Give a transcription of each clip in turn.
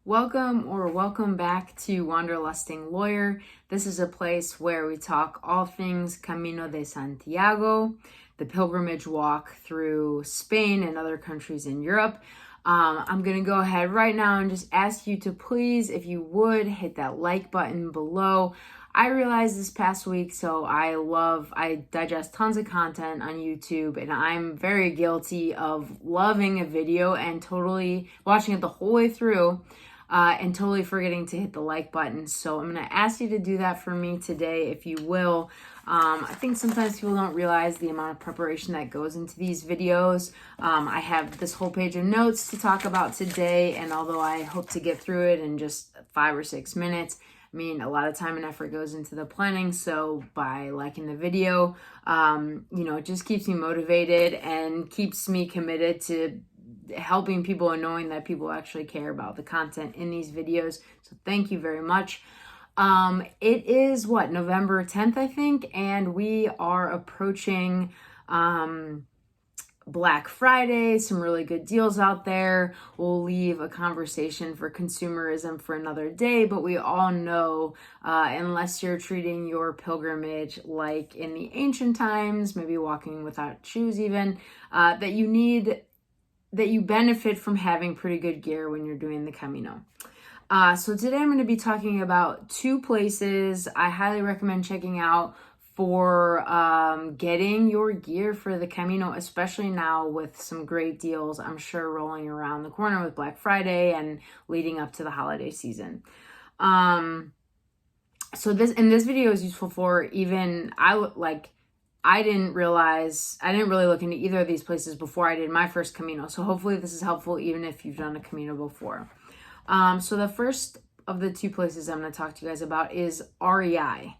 Welcome back to Wanderlusting Lawyer. This is a place where we talk all things Camino de Santiago, the pilgrimage walk through Spain and other countries in Europe. I'm going to go ahead right now and just ask you to please, if you would, hit that like button below. I realized this past week, so I digest tons of content on YouTube, and I'm very guilty of loving a video and totally watching it the whole way through and totally forgetting to hit the like button. So I'm going to ask you to do that for me today, if you will. I think sometimes people don't realize the amount of preparation that goes into these videos. I have this whole page of notes to talk about today, and although I hope to get through it in just 5 or 6 minutes, I mean, a lot of time and effort goes into the planning. So by liking the video, it just keeps me motivated and keeps me committed to helping people and knowing that people actually care about the content in these videos. So thank you very much. It is November 10th, I think, and we are approaching Black Friday, some really good deals out there. We'll leave a conversation for consumerism for another day, but we all know, unless you're treating your pilgrimage like in the ancient times, maybe walking without shoes even, that you benefit from having pretty good gear when you're doing the Camino. So today I'm going to be talking about 2 places I highly recommend checking out for getting your gear for the Camino, especially now with some great deals, I'm sure, rolling around the corner with Black Friday and leading up to the holiday season. So this video is useful for even, I didn't really look into either of these places before I did my first Camino. So hopefully this is helpful even if you've done a Camino before. So the first of the 2 places I'm going to talk to you guys about is REI.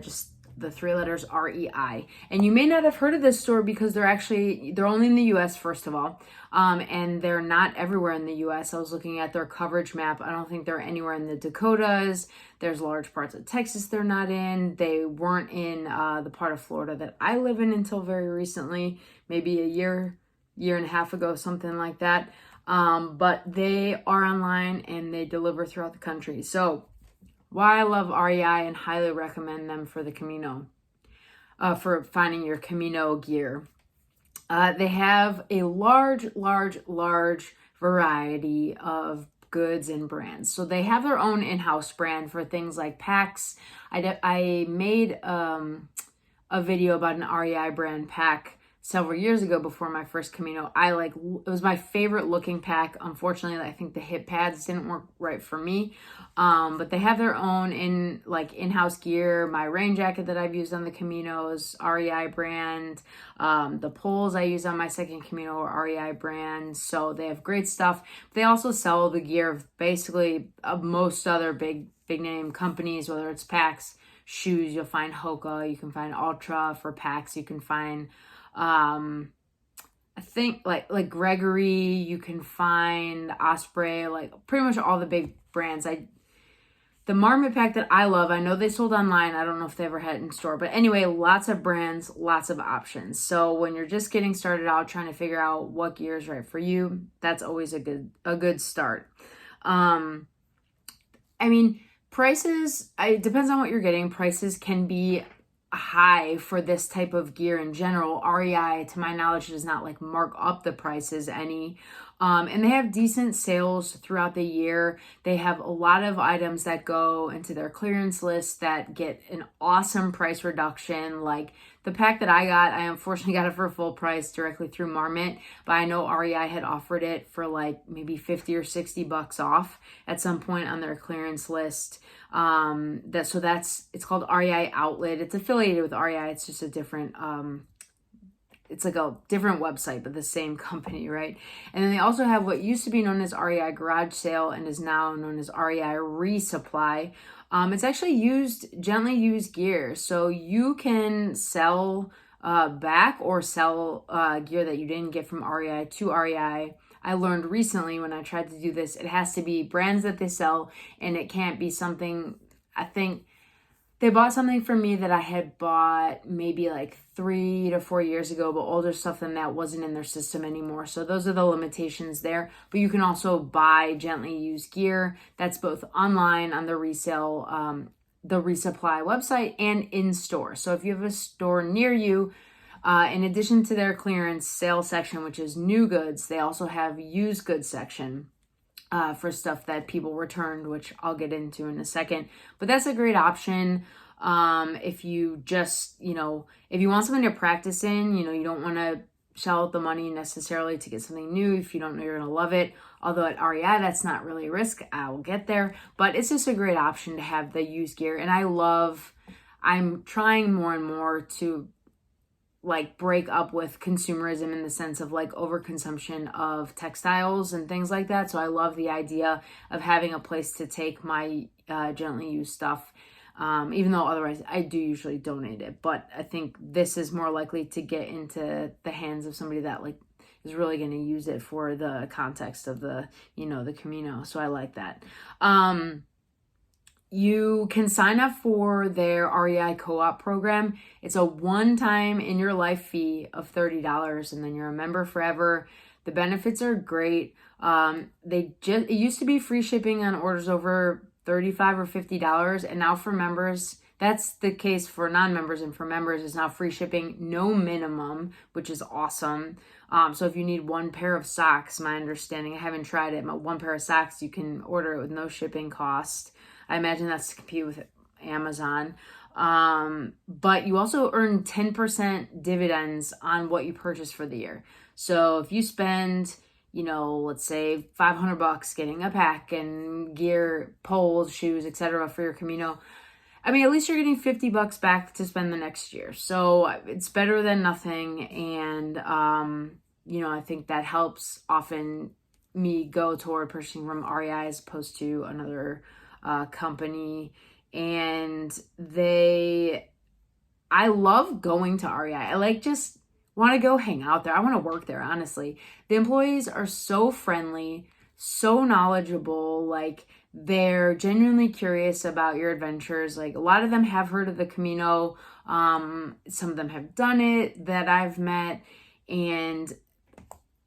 Just the 3 letters REI. And you may not have heard of this store because they're only in the US, first of all. And they're not everywhere in the US. I was looking at their coverage map. I don't think they're anywhere in the Dakotas. There's large parts of Texas they're not in. They weren't in the part of Florida that I live in until very recently, maybe a year and a half ago, something like that. But they are online and they deliver throughout the country. So why I love REI and highly recommend them for the Camino, for finding your Camino gear. They have a large variety of goods and brands. So they have their own in-house brand for things like packs. I made a video about an REI brand pack several years ago before my first Camino. It was my favorite looking pack. Unfortunately, I think the hip pads didn't work right for me. But they have their own in-house gear. My rain jacket that I've used on the Caminos, REI brand. The poles I used on my second Camino are REI brand. So they have great stuff. They also sell the gear of basically most other big name companies, whether it's packs, shoes. You'll find Hoka, you can find Ultra for packs, you can find I think like Gregory, you can find Osprey, pretty much all the big brands. The Marmot pack that I love, I know they sold online. I don't know if they ever had it in store, but anyway, lots of brands, lots of options. So when you're just getting started out trying to figure out what gear is right for you, that's always a good start. Prices, it depends on what you're getting. Prices can be high for this type of gear in general. REI, to my knowledge, does not mark up the prices any. And they have decent sales throughout the year. They have a lot of items that go into their clearance list that get an awesome price reduction. Like the pack that I got, I unfortunately got it for full price directly through Marmot, but I know REI had offered it for maybe 50 or 60 bucks off at some point on their clearance list. It's called REI Outlet. It's affiliated with REI. It's just a different, it's like a different website, but the same company, right? And then they also have what used to be known as REI Garage Sale and is now known as REI Resupply. It's actually gently used gear. So you can sell back or sell gear that you didn't get from REI to REI. I learned recently when I tried to do this, it has to be brands that they sell, and it can't be something, I think, They bought something for me that I had bought maybe like 3 to 4 years ago, but older stuff than that wasn't in their system anymore. So those are the limitations there. But you can also buy gently used gear. That's both online on the resale, the resupply website, and in store. So if you have a store near you, in addition to their clearance sale section, which is new goods, they also have used goods section. For stuff that people returned, which I'll get into in a second. But that's a great option. If you just, if you want something to practice in, you don't want to shell out the money necessarily to get something new if you don't know you're going to love it. Although at REI, that's not really a risk. I will get there. But it's just a great option to have the used gear. And I'm trying more and more to like break up with consumerism in the sense of like overconsumption of textiles and things like that. So I love the idea of having a place to take my gently used stuff, even though otherwise I do usually donate it. But I think this is more likely to get into the hands of somebody that like is really going to use it for the context of the, the Camino. So I like that. You can sign up for their REI co-op program. It's a one-time in your life fee of $30, and then you're a member forever. The benefits are great. It used to be free shipping on orders over $35 or $50, and now for members, that's the case for non-members, and for members, it's now free shipping, no minimum, which is awesome. So if you need one pair of socks, my understanding, I haven't tried it, but one pair of socks, you can order it with no shipping cost. I imagine that's to compete with Amazon. But you also earn 10% dividends on what you purchase for the year. So if you spend, let's say $500 getting a pack and gear, poles, shoes, etc. for your Camino, at least you're getting $50 back to spend the next year. So it's better than nothing. And, I think that helps often me go toward purchasing from REI as opposed to another company. And I love going to REI. I just want to go hang out there. I want to work there, honestly. The employees are so friendly, so knowledgeable. Like, they're genuinely curious about your adventures. Like, a lot of them have heard of the Camino. Some of them have done it that I've met. And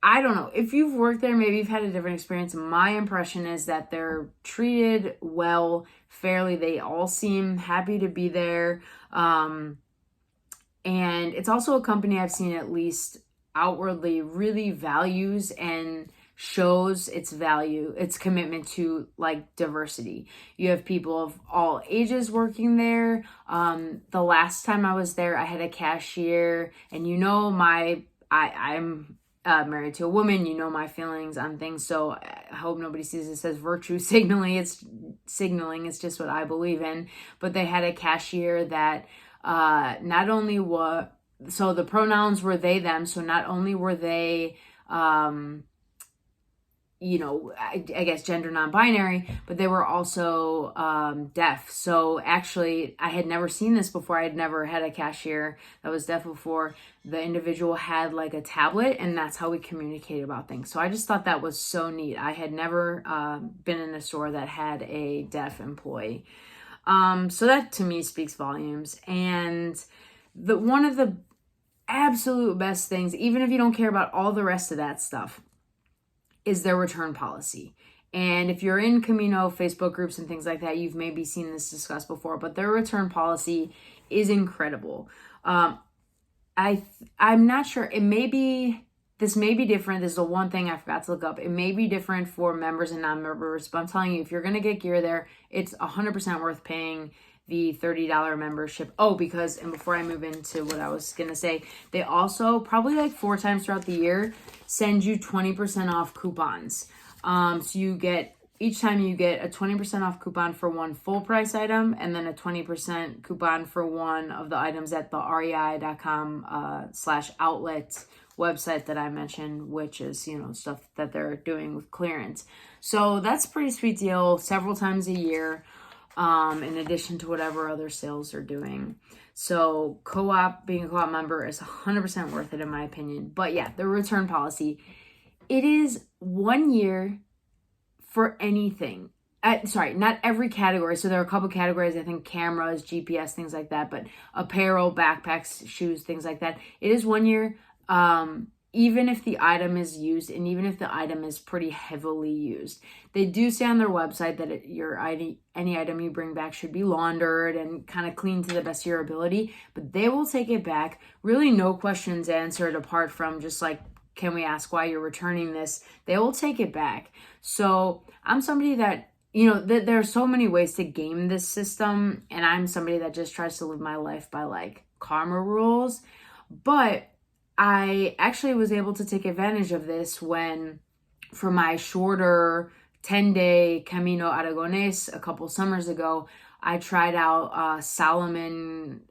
I don't know. If you've worked there, maybe you've had a different experience. My impression is that they're treated well, fairly. They all seem happy to be there. And it's also a company I've seen, at least outwardly, really values and shows its value, its commitment to like diversity. You have people of all ages working there. The last time I was there, I had a cashier, and I'm married to a woman, my feelings on things. So I hope nobody sees this as virtue signaling. It's just what I believe in. But they had a cashier that not only so the pronouns were they, them. So not only were they, I guess gender non-binary, but they were also deaf. So actually, I had never seen this before. I had never had a cashier that was deaf before. The individual had like a tablet, and that's how we communicate about things. So I just thought that was so neat. I had never been in a store that had a deaf employee. So that to me speaks volumes. And one of the absolute best things, even if you don't care about all the rest of that stuff, is their return policy. And if you're in Camino Facebook groups and things like that, you've maybe seen this discussed before, but their return policy is incredible. I'm not sure. This may be different. This is the one thing I forgot to look up. It may be different for members and non-members, but I'm telling you, if you're going to get gear there, it's 100% worth paying the $30 membership. And before I move into what I was going to say, they also probably like 4 times throughout the year send you 20% off coupons. So each time you get a 20% off coupon for one full price item, and then a 20% coupon for one of the items at the rei.com/outlet website that I mentioned, which is, stuff that they're doing with clearance. So that's a pretty sweet deal several times a year. In addition to whatever other sales they're doing. So being a co-op member is 100% worth it in my opinion. But yeah, the return policy, it is 1 year for anything. sorry, not every category. So there are a couple categories, I think cameras, GPS, things like that, but apparel, backpacks, shoes, things like that. It is 1 year. Even if the item is used and even if the item is pretty heavily used. They do say on their website that any item you bring back should be laundered and kind of cleaned to the best of your ability, but they will take it back. Really no questions answered apart from just like, can we ask why you're returning this? They will take it back. So I'm somebody that, there are so many ways to game this system, and I'm somebody that just tries to live my life by like karma rules. But I actually was able to take advantage of this when, for my shorter 10-day Camino Aragonés a couple summers ago, I tried out Salomon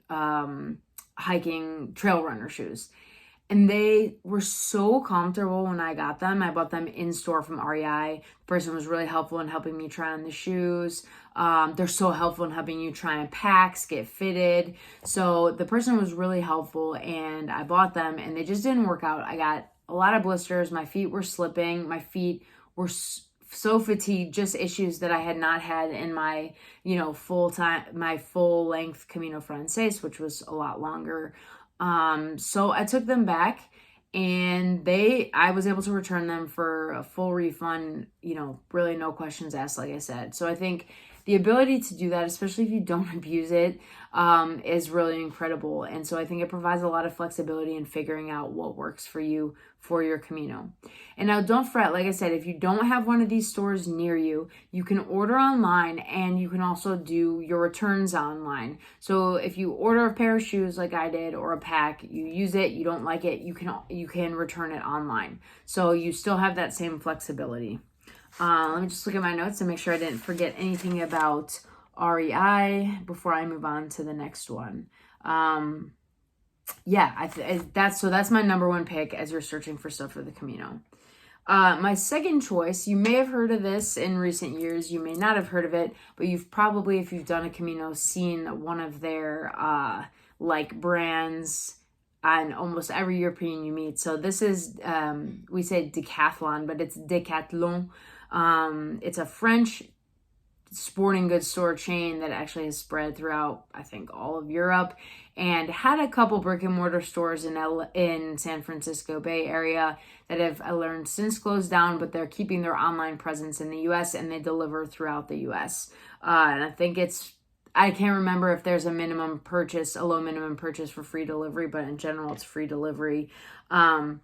hiking trail runner shoes. And they were so comfortable when I got them. I bought them in store from REI. The person was really helpful in helping me try on the shoes. They're so helpful in helping you try on packs, get fitted. So the person was really helpful, and I bought them, and they just didn't work out. I got a lot of blisters. My feet were slipping. My feet were so fatigued, just issues that I had not had in my, my full length Camino Frances, which was a lot longer. So I took them back, and I was able to return them for a full refund, really no questions asked, like I said. So I think the ability to do that, especially if you don't abuse it, is really incredible. And so I think it provides a lot of flexibility in figuring out what works for you for your Camino. And now don't fret, like I said, if you don't have one of these stores near you, you can order online, and you can also do your returns online. So if you order a pair of shoes like I did, or a pack, you use it, you don't like it, you can return it online. So you still have that same flexibility. Let me just look at my notes and make sure I didn't forget anything about REI before I move on to the next one. That's my number one pick as you're searching for stuff for the Camino. My second choice, you may have heard of this in recent years, you may not have heard of it, but you've probably, if you've done a Camino, seen one of their brands on almost every European you meet. So this is, we say Decathlon, but it's Decathlon. It's a French sporting goods store chain that actually has spread throughout, I think, all of Europe, and had a couple brick and mortar stores in San Francisco Bay Area that have, I learned, since closed down, but they're keeping their online presence in the US, and they deliver throughout the US. And I think I can't remember if there's a low minimum purchase for free delivery, but in general, it's free delivery. So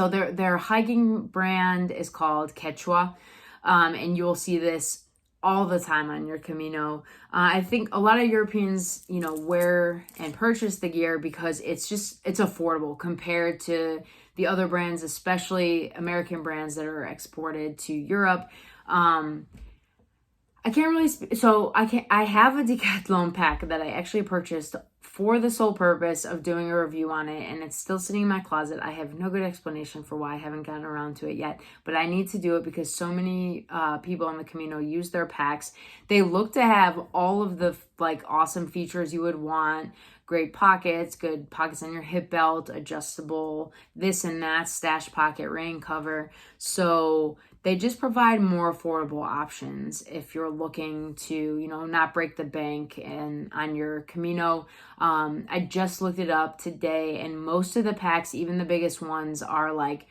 their hiking brand is called Quechua. And you'll see this all the time on your Camino. I think a lot of Europeans, wear and purchase the gear because it's affordable compared to the other brands, especially American brands that are exported to Europe. I have a Decathlon pack that I actually purchased for the sole purpose of doing a review on it, and it's still sitting in my closet. I have no good explanation for why I haven't gotten around to it yet, but I need to do it because so many people on the Camino use their packs. They look to have all of the awesome features you would want: great pockets, good pockets on your hip belt, adjustable this and that, stash pocket, rain cover. So they just provide more affordable options if you're looking to, not break the bank and on your Camino. I just looked it up today, and most of the packs, even the biggest ones, are like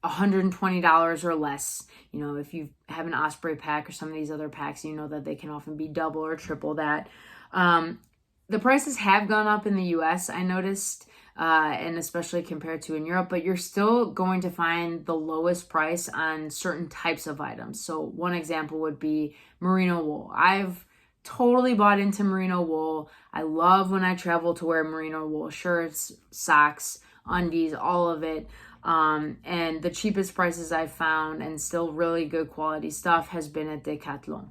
$120 or less. If you have an Osprey pack or some of these other packs, that they can often be double or triple that. The prices have gone up in the US, I noticed, and especially compared to in Europe, but you're still going to find the lowest price on certain types of items. So one example would be merino wool. I've totally bought into merino wool. I love when I travel to wear merino wool shirts, socks, undies, all of it. And the cheapest prices I've found, and still really good quality stuff, has been at Decathlon.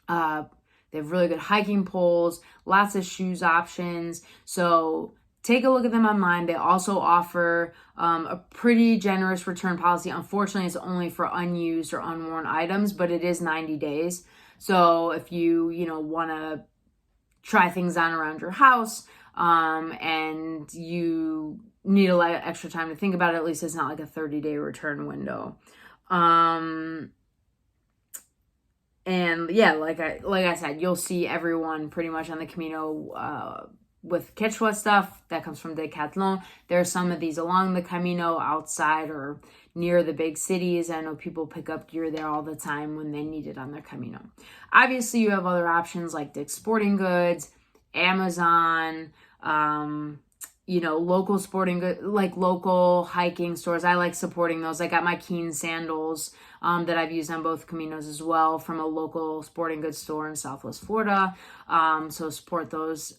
They have really good hiking poles, lots of shoes options. So take a look at them online. They also offer a pretty generous return policy. Unfortunately, it's only for unused or unworn items, but it is 90 days. So if you, want to try things on around your house, and you need a lot of extra time to think about it, at least it's not like a 30-day return window. And yeah, like I said, you'll see everyone pretty much on the Camino with Quechua stuff that comes from Decathlon. There are some of these along the Camino outside or near the big cities. I know people pick up gear there all the time when they need it on their Camino. Obviously, you have other options like Dick's Sporting Goods, Amazon, local sporting good, like local hiking stores. I like supporting those. I got my Keen sandals that I've used on both Caminos as well from a local sporting goods store in Southwest Florida. So support those,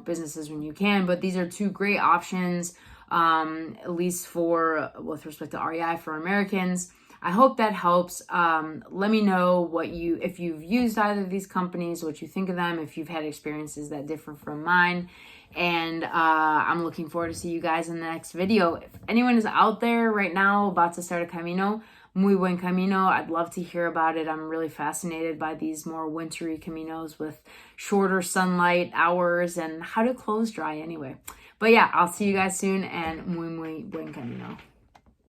businesses when you can. But these are two great options, at least with respect to REI for Americans. I hope that helps. Let me know if you've used either of these companies, what you think of them, if you've had experiences that differ from mine. And I'm looking forward to see you guys in the next video. If anyone is out there right now about to start a Camino, muy buen Camino, I'd love to hear about it. I'm really fascinated by these more wintry Caminos with shorter sunlight hours and how do clothes dry anyway. But yeah, I'll see you guys soon, and muy buen Camino.